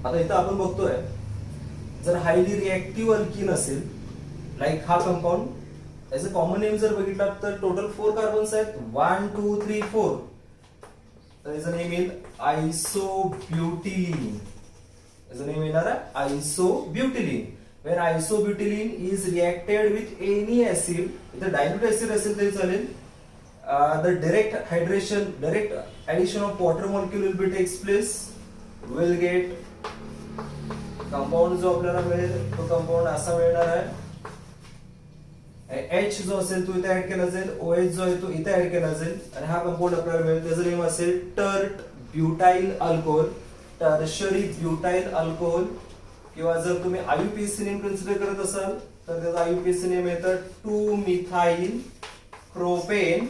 आता इथं आपण बघतोय जर हायली रिएक्टिव्ह अल्कीन असेल लाईक हा compound as a common name जर बघितला तर टोटल 4 कार्बन्स आहेत 1 2 3 4 तर याचं नेम येईल आयसोब्युटिलीन. याचं नेम येणार आहे आयसोब्युटिलीन. when isobutylene is reacted with any acid, इथं dilute acid असेल तरी चालेल, the direct addition of water molecule will be takes place, will get compound जो आपल्याला मिळेल तो कंपाऊंड असा मिळणार आहे. H जो असेल तो इथे ऍड केला जाईल, OH जो आहे तो इथे ऍड केला जाईल आणि हा कंपाऊंड आपल्याला मिळेल. त्याचं नेम असेल tert butyl alcohol, tertiary butyl alcohol. किंवा जर तुम्ही आयुपीएससी नेम कन्सिडर करत असाल तर त्याचं आयुपीएससी नेम येतं 2-मिथाइल प्रोपेन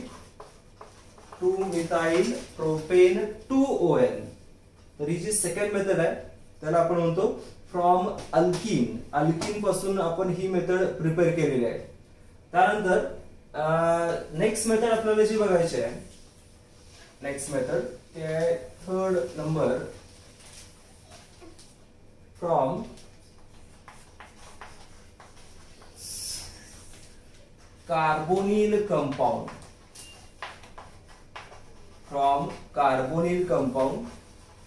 2-मिथाइल प्रोपेन 2ON. तर ही जी सेकंड मेथड आहे त्याला आपण म्हणतो फ्रॉम अल्कीन. अल्कीन पासून आपण ही मेथड प्रिपेअर केलेली आहे. त्यानंतर नेक्स्ट मेथड आपल्याला जी बघायची आहे, नेक्स्ट मेथड ते आहे third number from carbonyl compound. From carbonyl compound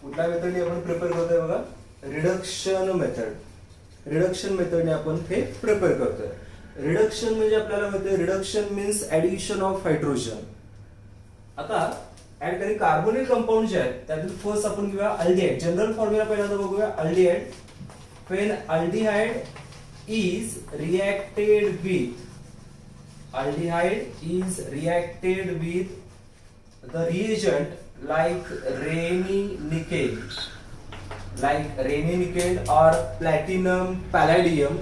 कुठल्या मेथडने आपण प्रिपेअर करतोय बघा, रिडक्शन मेथड. रिडक्शन मेथडने आपण हे प्रिपेअर करतोय. रिडक्शन म्हणजे आपल्याला माहिती reduction means addition of hydrogen. आता ऍड करी कार्बोनिल कंपाऊंड जे आहेत त्यातील फर्स्ट आपण घेऊया अल्डिहाइड. जनरल फॉर्म्युला पहिल्यांदा बघूया aldehyde. when aldehyde is reacted with the reagent like Raney nickel or platinum palladium,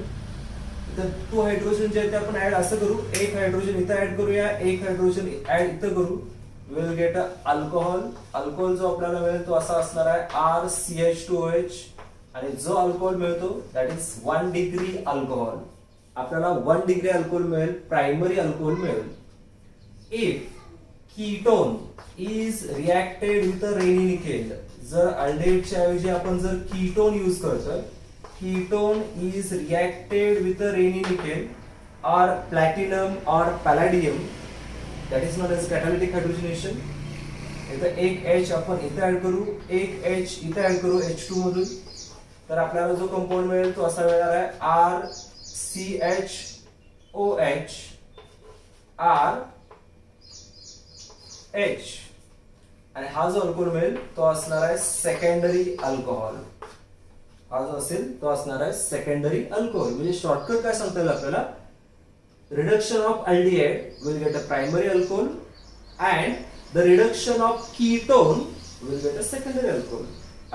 तर टू हायड्रोजन जे ते आपण ऍड असं करू, एक हायड्रोजन इथं ऍड करूया, एक हायड्रोजन ऍड इथं करू, विल गेट अल्कोहोल. अल्कोहोल जो आपल्याला मिळेल तो असा असणार आहे RCH2OH आणि जो अल्कोहोल मिळतो दॅट इज 1 डिग्री अल्कोहोल. आपल्याला 1 डिग्री अल्कोहोल मिळेल, प्रायमरी अल्कोहोल मिळेल. If ketone is reacted with rainy nickel, जर अल्डेहाइडच्या ऐवजी आपण जर कीटोन यूज करतोय, ketone is reacted with rainy nickel or platinum or palladium, that is known as catalytic hydrogenation. इथं एक H आपण इथे ऍड करू, एक H इथे ऍड करू H2 मधून, तर आपल्याला जो कंपाऊंड मिळेल तो असा मिळणार आहे RCHOH RH. आणि हा जो अल्कोहोल मिळेल तो असणार आहे सेकंडरी अल्कोहोल. हा जो असेल तो असणार आहे सेकंडरी अल्कोहोल. म्हणजे शॉर्टकट काय सांगता येईल आपल्याला, reduction of aldehyde will get a primary alcohol and the reduction of ketone will get a secondary alcohol.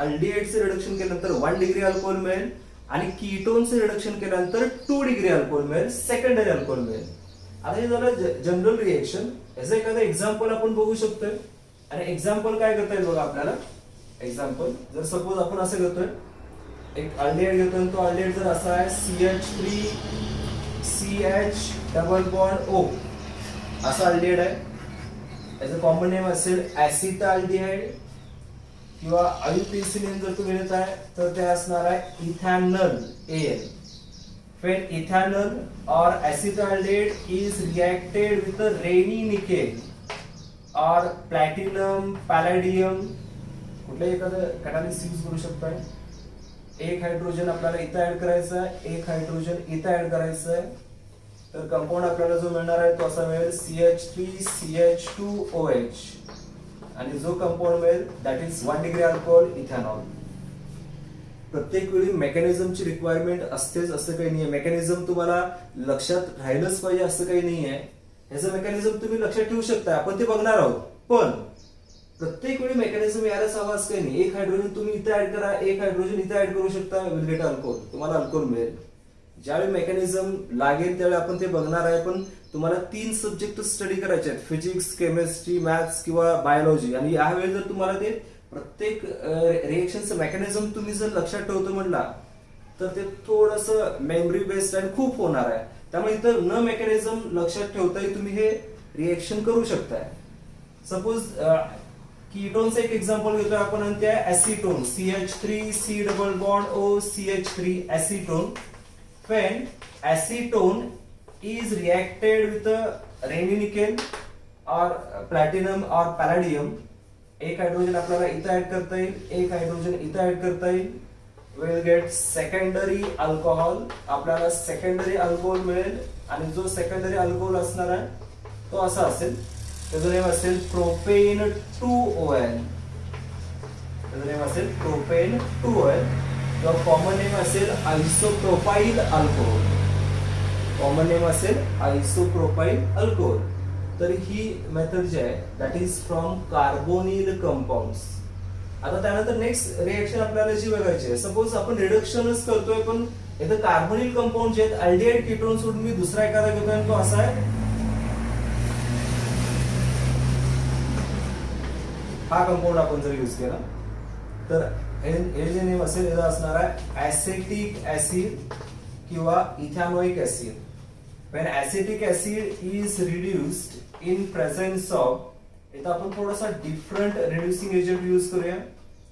aldehyde चे रिडक्शन केल्यानंतर 1 डिग्री अल्कोहोल मिळेल आणि कीटोन चे रिडक्शन केल्यानंतर 2 डिग्री अल्कोहोल मिळेल, सेकंडरी अल्कोहोल मिळेल. आता हे झालं जनरल रिएक्शन. याचं एखादं एक्झाम्पल आपण बघू शकतोय. आणि एक्झाम्पल काय करता येईल बघा आपल्याला. एक्झाम्पल जर सपोज आपण असं घेतोय, एक अल्डेहाइड घेतोय, तो अल्डेहाइड जर असा आहे CH3CH डबल बॉन्ड O असा अल्डिहाइड आहे. याचं कॉमन नेम असेल ऍसिटाल्डिहाइड किंवा आयुपीएससी नेम जर तुम्ही घेत आहे तर ते असणार आहे इथॅनल AN. when ethanol or acetaldehyde is reacted with a Raney nickel or platinum palladium, कुठल्याही एखादं कॅटॅलिस्ट यूज करू शकताय. एक हायड्रोजन आपल्याला इथं ऍड करायचं आहे, एक हायड्रोजन इथं ऍड करायचं आहे, तर कंपाऊंड आपल्याला जो मिळणार आहे तो असा मिळेल CH3CH2OH. आणि जो कंपाऊंड मिळेल that is 1 degree alcohol ethanol. प्रत्येक वेळी मेकॅनिझमची रिक्वायरमेंट असतेच असं काही नाहीये. मेकॅनिझम तुम्हाला लक्षात राहिलंच पाहिजे असं काही नाहीये. ह्याचं मेकॅनिझम तुम्ही लक्षात ठेवू शकता, आपण ते बघणार आहोत. पण प्रत्येक वेळी मेकॅनिझम यायलाच हवा असं काही नाही. एक हायड्रोजन तुम्ही इथे ऍड करा, एक हायड्रोजन इथे ऍड करू शकता, विल गेट अल्कोहोल, तुम्हाला अल्कोहोल मिळेल. ज्यावेळी मेकॅनिझम लागेल त्यावेळी आपण ते बघणार आहे. पण तुम्हाला 3 सब्जेक्ट स्टडी करायचे आहेत, फिजिक्स, केमिस्ट्री, मॅथ्स किंवा बायोलॉजी. आणि यावेळी जर तुम्हाला ते प्रत्येक रिएक्शनचं मेकॅनिझम तुम्ही जर लक्षात ठेवतो म्हणला तर ते थोडंसं मेमरी बेस्ड आणि खूप होणार आहे. त्यामुळे इथं न मेकॅनिझम लक्षात ठेवताही तुम्ही हे रिएक्शन करू शकताय. सपोज कीटोनचं एक एक्झाम्पल घेतोय आपण आणि ते आहे ऍसिटोन, CH3C double bond O CH3 ऍसिटोन. When acetone is reacted with a रेनिनिकेल और प्लॅटिनम और पॅलेडियम, एक हायड्रोजन आपल्याला इथं ऍड करता येईल, एक हायड्रोजन इथं ऍड करता येईल, विल गेट सेकंडरी अल्कोहोल. आपल्याला सेकंडरी अल्कोहोल मिळेल आणि जो सेकंडरी अल्कोहोल असणार आहे तो असा असेल, त्याचं नेम असेल प्रोपेन 2OL. त्याचं नेम असेल प्रोपेन 2OL किंवा कॉमन नेम असेल आयसोप्रोपाइल अल्कोहोल. कॉमन नेम असेल आयसोप्रोपाइल अल्कोहोल. तर ही मेथड जी आहे that is from carbonyl compounds. आता त्यानंतर नेक्स्ट रिएक्शन आपल्याला जी बघायची आहे, सपोज आपण रिडक्शनच करतोय पण इथं कार्बोनिल कंपाऊंड जे आहेत अल्डिहाइड कीटोन सोडून मी दुसरा एखादा घेतोय आणि तो असा आहे, हा कंपाऊंड आपण जर यूज केला तर हे जे नेम असेल याचा असणार आहे ऍसेटिक ऍसिड किंवा इथॅनोइक acid. when acetic acid is reduced in presence of, इथं आपण थोडासा डिफरंट रिड्युसिंग एजंट यूज करूया,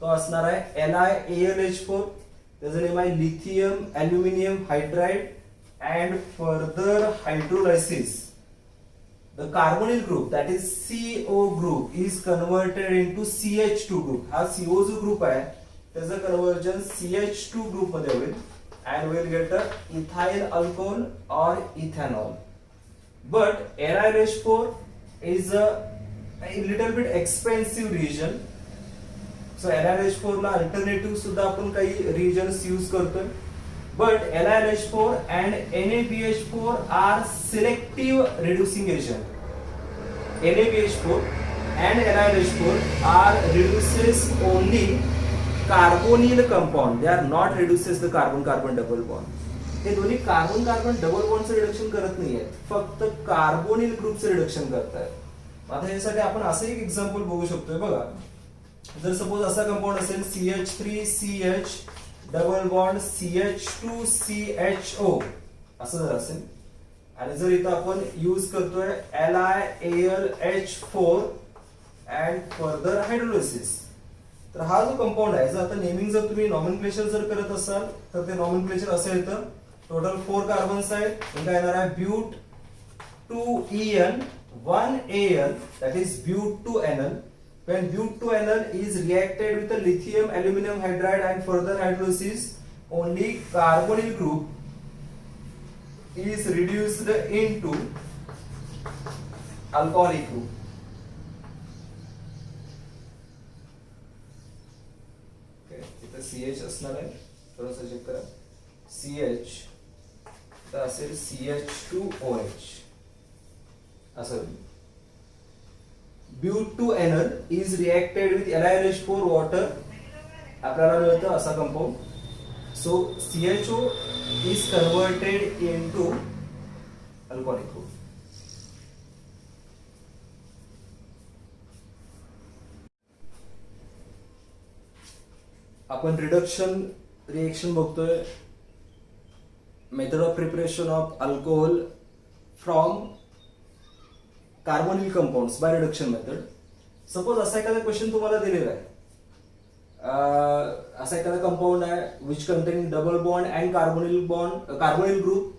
तो असणार आहे LiAlH4. त्याचं नेम आहे lithium aluminium hydride and further hydrolysis the carbonyl group that is CO group is converted into CH2 group. हा CO जो ग्रुप आहे त्याचं कन्वर्जन CH2 ग्रुप मध्ये होईल and we'll get a ethyl alcohol or ethanol. But LiLH4 is a little bit expensive reagent. So LiLH4 ला alternative सुद्धा आपण काही reagents यूज करतोय. But LiLH4 and NaBH4 are selective reducing agent. NaBH4 and LiLH4 are reduces only carbonyl compound. They are not reduces the carbon-carbon double bond. हे दोन्ही carbon carbon double बॉन्डचं reduction करत नाहीये, फक्त carbonyl ग्रुपचं reduction करतायत. आता यासाठी आपण असं एक एक्झाम्पल बघू शकतोय बघा. जर सपोज असा कंपाऊंड असेल CH3CH डबल बॉन्ड CH2CHO असं जर असेल आणि जर इथं आपण यूज करतोय LiAlH4 अँड फर्दर हायड्रोलिसिस, तर हा जो कंपाऊंड आहे जर आता नेमिंग जर तुम्ही नॉमेनक्लेचर जर करत असाल तर ते नॉमेनक्लेचर असं येतं, टोटल 4 कार्बन्स आहेत. काय येणार आहे ब्यूट 2En 1Al that is but 2NL. When but 2NL is reacted with the lithium aluminum hydride and further hydrolysis, only carbonyl group is reduced into alcoholic group. Okay, इथं CH असणार आहे, थोडंसं check करा. CH तर असेल CH2OH असं. but 2NL is reacted with LiLH4 water, आपल्याला मिळतं असा compound. So CHO is converted into alcoholic group. आपण रिडक्शन रिएक्शन बघतोय, method of preparation of alcohol from carbonyl compounds by reduction method. Suppose असा एखादा क्वेश्चन तुम्हाला दिलेला आहे, असा एखादा कंपाऊंड आहे which contain double bond and carbonyl group.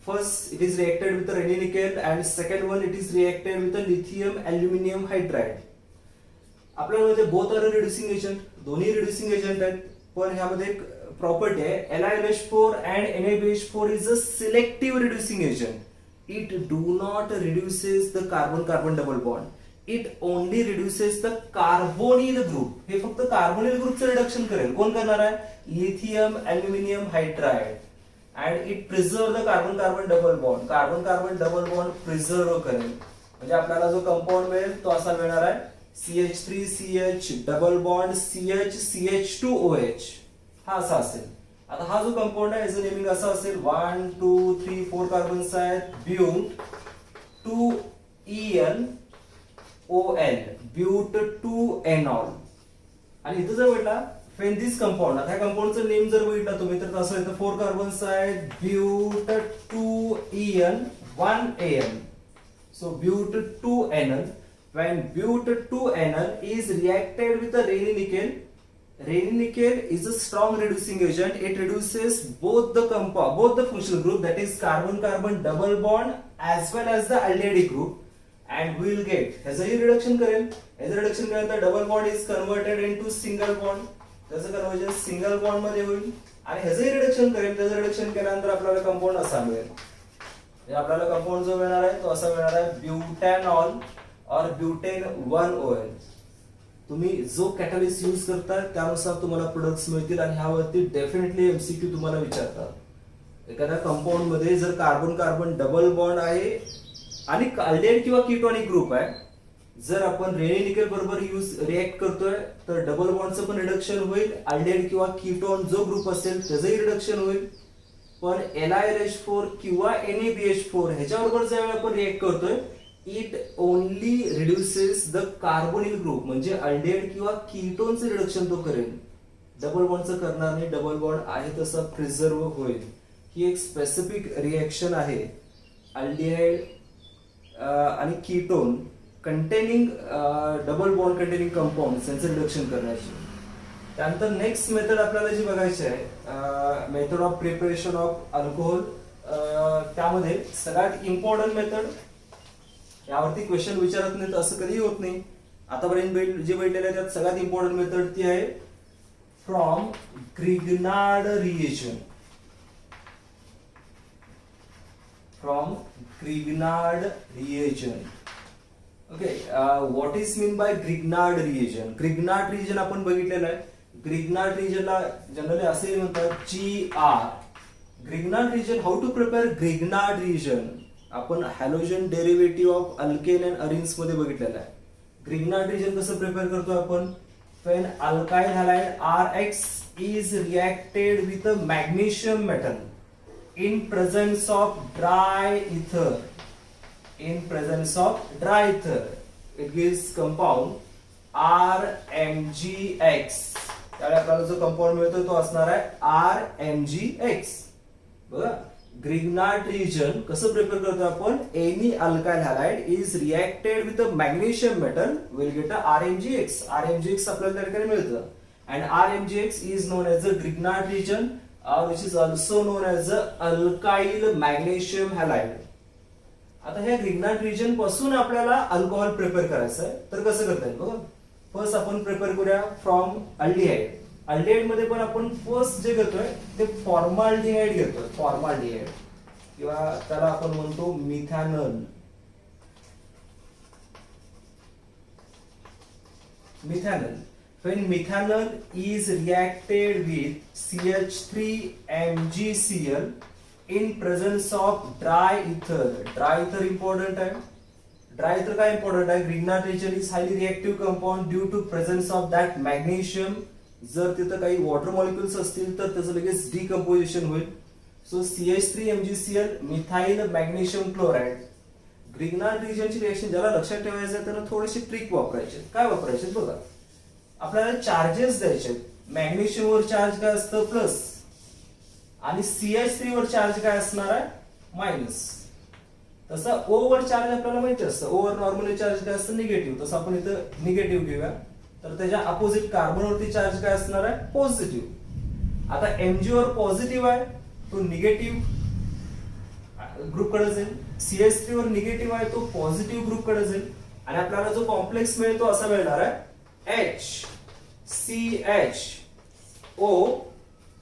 First it is reacted with Raney nickel and second one it is reacted with lithium aluminium hydride. आपल्याला both are reducing agent, दोन्ही रिड्युसिंग एजंट आहेत, पण ह्यामध्ये एक प्रॉपर्टी आहे LiLH4 and NaBH4 is a selective reducing agent. It do not reduces the carbon-carbon double bond. It only reduces the carbonyl group. हे फक्त carbonyl ग्रुपचं रिडक्शन करेल. कोण करणार आहे? Lithium aluminium hydride. And it preserve the carbon-carbon double bond. Carbon-carbon double bond preserve करेल. म्हणजे आपल्याला जो कंपाऊंड मिळेल तो असा मिळणार आहे CH3CH डबल बॉन्ड CH2OH. हा असा असेल. आता हा जो कंपाऊंड आहे याचं नेमिंग असं असेल 1 2 3 4 कार्बन्स आहेत, ब्यूट 2En OL, ब्यूट 2एनॉल. आणि इथं जर म्हटला when this compound, आता ह्या कंपाऊंडचं नेम जर बघितला तुम्ही तर असं येतं 4 कार्बन्स आहेत, but 2En 1An. So but 2NL. when but2NL is reacted with a Raney nickel. Raney nickel is a strong reducing agent. It reduces both the functional group, that is carbon-carbon double bond as well as the aldehyde group, and we will get ह्याचंही reduction करेल. ह्याचं reduction केल्यानंतर double bond is converted into single bond, त्याचं conversion single bond मध्ये होईल. आणि ह्याचंही reduction करेल. त्याचं रिडक्शन केल्यानंतर आपल्याला कंपाऊंड असा मिळेल. आपल्याला कंपाऊंड जो मिळणार आहे तो असा मिळणार आहे ब्युटॅनॉल और ब्युटेन 1OL. तुम्ही जो कॅटलिस्ट यूज करता त्यानुसार तुम्हाला प्रोडक्ट्स मिळतील. आणि ह्यावरती डेफिनेटली एमसीक्यू तुम्हाला विचारतात. एखाद्या कंपाऊंड मध्ये जर कार्बन कार्बन डबल बॉन्ड आहे आणि अल्डेहाइड किंवा कीटोनिक ग्रुप आहे, जर आपण रेनी निकेल बरोबर रिएक्ट करतोय तर डबल बॉन्डचं पण रिडक्शन होईल. अल्डेहाइड किंवा कीटोन जो ग्रुप असेल त्याचंही रिडक्शन होईल. पण LiRH4 किंवा NaBH4 ह्याच्याबरोबर ज्यावेळी आपण रिएक्ट करतोय, it only reduces the carbonyl group, म्हणजे अल्डेहाइड किंवा कीटोनचं रिडक्शन तो करेल. डबल बॉन्डचं करणार नाही. डबल बॉन्ड आहे तसा प्रिझर्व होईल. ही एक स्पेसिफिक रिएक्शन आहे अल्डेहाइड आणि ketone containing double bond containing compound यांचं रिडक्शन करण्याची. त्यानंतर नेक्स्ट मेथड आपल्याला जी बघायची आहे, method of preparation of alcohol. त्यामध्ये सगळ्यात इम्पॉर्टंट मेथड, यावरती क्वेश्चन विचारत नाहीत असं कधीही होत नाही. आतापर्यंत जे भेटलेले आहे त्यात सगळ्यात इम्पॉर्टंट मेथड ती आहे from Grignard reagent. From Grignard reagent. Okay, what is mean by Grignard reagent? Grignard reagent आपण बघितलेलं आहे. ग्रिग्नार्ड रिएजनला जनरली असे म्हणतात GR. Grignard reagent, how to prepare Grignard reagent आपण halogen derivative of alkane and arenes मध्ये बघितलेलं आहे. ग्रिग्नार्ड रिएजन कसं प्रिपेअर करतो आपण? when alkyl halide RX is reacted with a magnesium metal in presence of dry ether. In presence of dry ether, it gives compound RMgX. त्यामुळे आपल्याला जो compound मिळतो तो असणार आहे RMgX. बघा, ग्रिग्नार्ड रिएजन कसं प्रिपेअर करतो आपण? Any alkyl halide is reacted with a magnesium metal, will get a RMgX. RMgX आपल्याला त्या ठिकाणी मिळतं. and RMgX is known as the Grignard region, which is also known as the alkyl magnesium halide. आता ह्या Grignard region पासून आपल्याला alcohol prepare करायचं आहे. तर कसं करता येईल बघा. फर्स्ट आपण प्रिपेअर करूया फ्रॉम अल्डिहाइड. अल्डिहाइड मध्ये पण आपण फर्स्ट जे घेतोय ते फॉर्माल्डिहाइड घेतोय. फॉर्माल्डिहाइड किंवा त्याला आपण म्हणतो मिथॅनल. मिथॅनल. when methanol is reacted with CH3MgCl in presence of dry ether. dry ether important आहे. dry ether काय important आहे? Grignard region is highly reactive compound due to presence of that magnesium. जर तिथं काही वॉटर मॉलिक्युल्स असतील तर त्याचं लगेच डिकम्पोजिशन होईल. So CH3MgCl methyl magnesium chloride. Grignard रिजनची रिएक्शन ज्याला लक्षात ठेवायचं आहे त्यानं थोडीशी ट्रिक वापरायची. काय वापरायचे बघा. आपल्याला चार्जेस द्यायचे. मॅग्नेशियम वर चार्ज काय असतं? प्लस. आणि CH3 वर चार्ज काय असणार आहे? मायनस. तसं O वर चार्ज आपल्याला माहिती असतं. O वर नॉर्मली चार्ज काय असतं? निगेटिव्ह. तसं आपण इथं निगेटिव्ह घेऊया. तर त्याच्या अपोजिट कार्बन वरती चार्ज काय असणार आहे? पॉझिटिव्ह. आता Mg वर पॉझिटिव्ह आहे, तो निगेटिव्ह ग्रुप कडे जाईल. CH3 वर निगेटिव्ह आहे, तो पॉझिटिव्ह ग्रुप कडे जाईल. आणि आपल्याला जो कॉम्प्लेक्स मिळतो असा मिळणार आहे HCHO.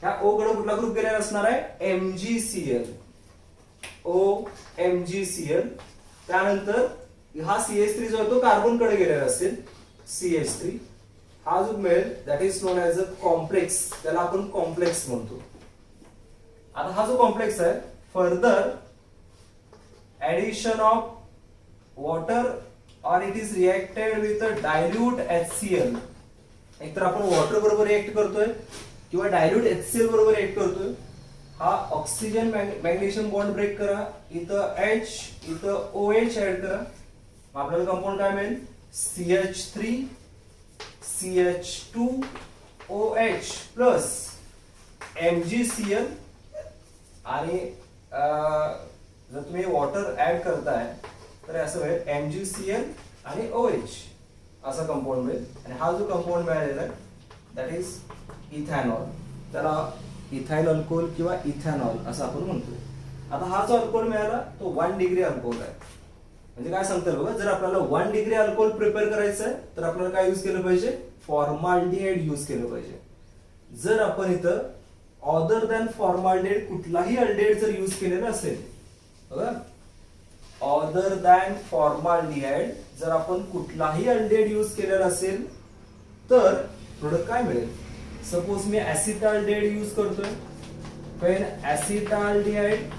ह्या O कडे कुठला ग्रुप गेलेला असणार आहे? MgCl. OMgCl. त्यानंतर हा CH3 जो आहे तो कार्बन कडे गेलेला असेल. CH3 हा जो मिळेल that is non as a complex. त्याला आपण कॉम्प्लेक्स म्हणतो. आता हा जो कॉम्प्लेक्स आहे, further addition of water or it is reacted with a dilute HCl. एकतर आपण वॉटर बरोबर रिएक्ट करतोय किंवा डायल्यूट HCl बरोबर रिएक्ट करतोय. हा ऑक्सिजन मॅग्नेशियम बॉन्ड ब्रेक करा. इथं H, इथं OH ऍड करा. आपल्याला कंपाऊंड काय मिळेल? CH3 CH2 OH plus MgCl. आणि जर तुम्ही वॉटर ऍड करताय तर असं होईल MgCl आणि OH असा कंपाऊंड मिळेल. आणि हा जो कंपाऊंड मिळालेला आहे दॅट इज इथॅनॉल. त्याला इथाइल अल्कोहोल किंवा इथॅनॉल असं आपण म्हणतो. आता हा जो अल्कोहोल मिळाला तो 1 डिग्री अल्कोहोल आहे. म्हणजे काय सांगतात बघा, जर आपल्याला 1 डिग्री अल्कोहोल प्रिपेअर करायचं आहे तर आपल्याला काय यूज केलं पाहिजे, फॉर्माल्डिहाइड यूज केलं पाहिजे. जर आपण इथं अदर दॅन फॉर्माल्डिहाइड कुठलाही अल्डिहाइड जर यूज केलेला असेल बघा, अदर दॅन फॉर्माल्डिहाइड जर आपण कुठलाही अल्डिहाइड यूज केलेला असेल तर प्रोडक्ट काय मिळेल. सपोज मी ऍसिटाल्डिहाइड यूज करतोय. when acetaldehyde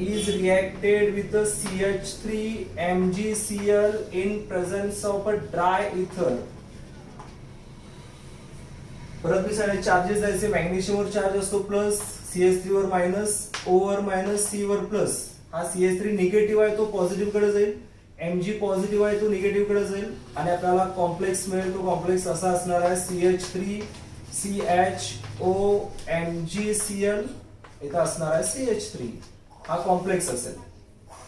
is reacted with a CH3 MgCl in presence of a dry ether. परत मी सगळे चार्जेस द्यायचे. मॅग्नेशियम वर चार्ज असतो प्लस, CH3 वर मायनस, O वर मायनस, C वर प्लस. हा CH3 निगेटिव्ह आहे तो पॉझिटिव्ह कडे जाईल, Mg पॉझिटिव्ह आहे तो निगेटिव्ह कडे जाईल आणि आपल्याला कॉम्प्लेक्स मिळेल. तो कॉम्प्लेक्स असा असणार आहे CH3 CHO MgCl, इथं असणार आहे CH3. हा कॉम्प्लेक्स असेल.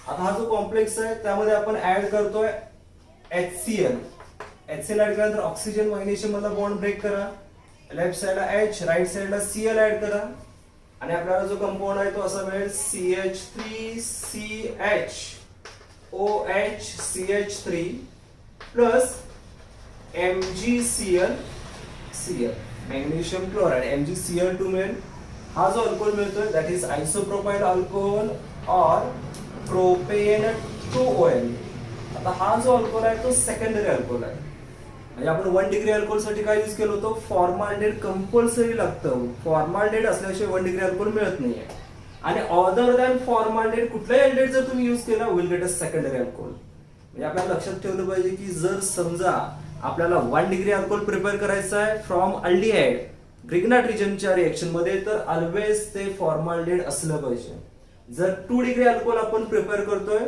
आता हा जो कॉम्प्लेक्स आहे त्यामध्ये आपण ऍड करतोय HCl. HCl ऍड केल्यानंतर ऑक्सिजन मॅग्नेशियम मधला बॉन्ड ब्रेक करा, लेफ्ट साइडला H, राइट साइडला Cl ऍड करा आणि आपल्याला जो कंपाऊंड आहे तो असा मिळेल CH3CHOH CH3 plus MgCl magnesium chloride MgCl2 मिळेल. हा जो अल्कोहोल मिळतोय दॅट इज आयसोप्रोपाइल अल्कोहोल और प्रोपेन 2OL. आता हा जो अल्कोहोल आहे तो सेकंडरी अल्कोहोल आहे. म्हणजे आपण 1 डिग्री अल्कोहोल साठी काय यूज केलं होतं, फॉर्माल्डिहाइड कंपल्सरी लागतं. फॉर्माल्डिहाइड असल्याशिवाय 1 डिग्री अल्कोहोल मिळत नाहीये. आणि अदर दॅन फॉर्माल्डिहाइड कुठलाही अल्डिहाइड जर तुम्ही यूज केला will get a secondary alcohol. म्हणजे आपल्याला लक्षात ठेवलं पाहिजे की जर समजा आपल्याला 1 डिग्री अल्कोहोल प्रिपेअर करायचं आहे फ्रॉम अल्डिहाइड ग्रिग्नार्ड रिजनच्या रिएक्शन मध्ये तर ऑलवेज ते फॉर्माल्डिहाइड असलं पाहिजे. जर 2 डिग्री अल्कोहोल आपण प्रिपेअर करतोय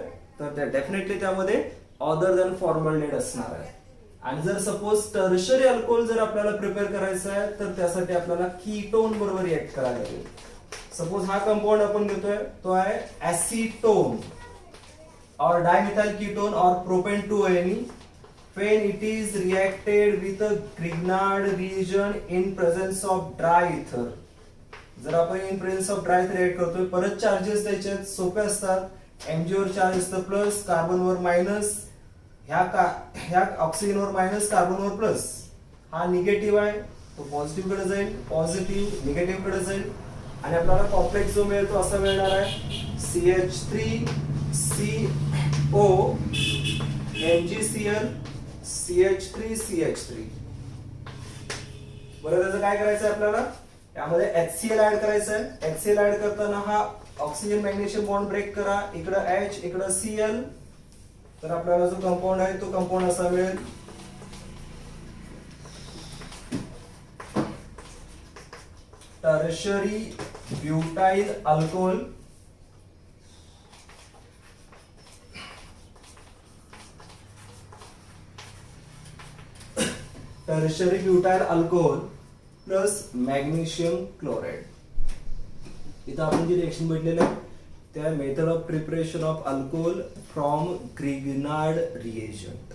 तर डेफिनेटली त्यामध्ये अदर दॅन फॉर्माल्डिहाइड असणार आहे. आणि जर सपोज टर्शरी अल्कोहोल जर आपल्याला प्रिपेअर करायचं आहे तर त्यासाठी आपल्याला कीटोन बरोबर रिएक्ट करायला लागेल. सपोज हा कंपाऊंड आपण घेतोय तो आहे ऍसिटोन और डायमिथाइल कीटोन और propane 2ONe when it is reacted with a Grignard reagent in presence of dry ether. जर आपण in presence of dry react करतोय, परत चार्जेस द्यायचे सोपे असतात. Mg वर चार्ज असतं प्लस, कार्बन वर मायनस, ह्या ऑक्सिजन वर मायनस, कार्बन वर प्लस. हा निगेटिव्ह आहे तो पॉझिटिव्ह कडे जाईल, पॉझिटिव्ह निगेटिव्ह कडे जाईल आणि आपल्याला कॉम्प्लेक्स जो मिळेल तो असा मिळणार आहे CH3CO MgCl CH3CH3. बरं, त्याचं काय करायचं आहे आपल्याला, यामध्ये HCl ऍड करायचं आहे. HCl ऍड करताना हा ऑक्सिजन मॅग्नेशियम बॉन्ड ब्रेक करा, इकडं H इकडं Cl. तर आपल्याला जो कंपाऊंड आहे तो कंपाऊंड असा मिळेल tertiary butyl alcohol tertiary butyl alcohol plus magnesium chloride. इथं आपण जी रिएक्शन भेटलेलं आहे त्या method of preparation of alcohol from Grignard reagent.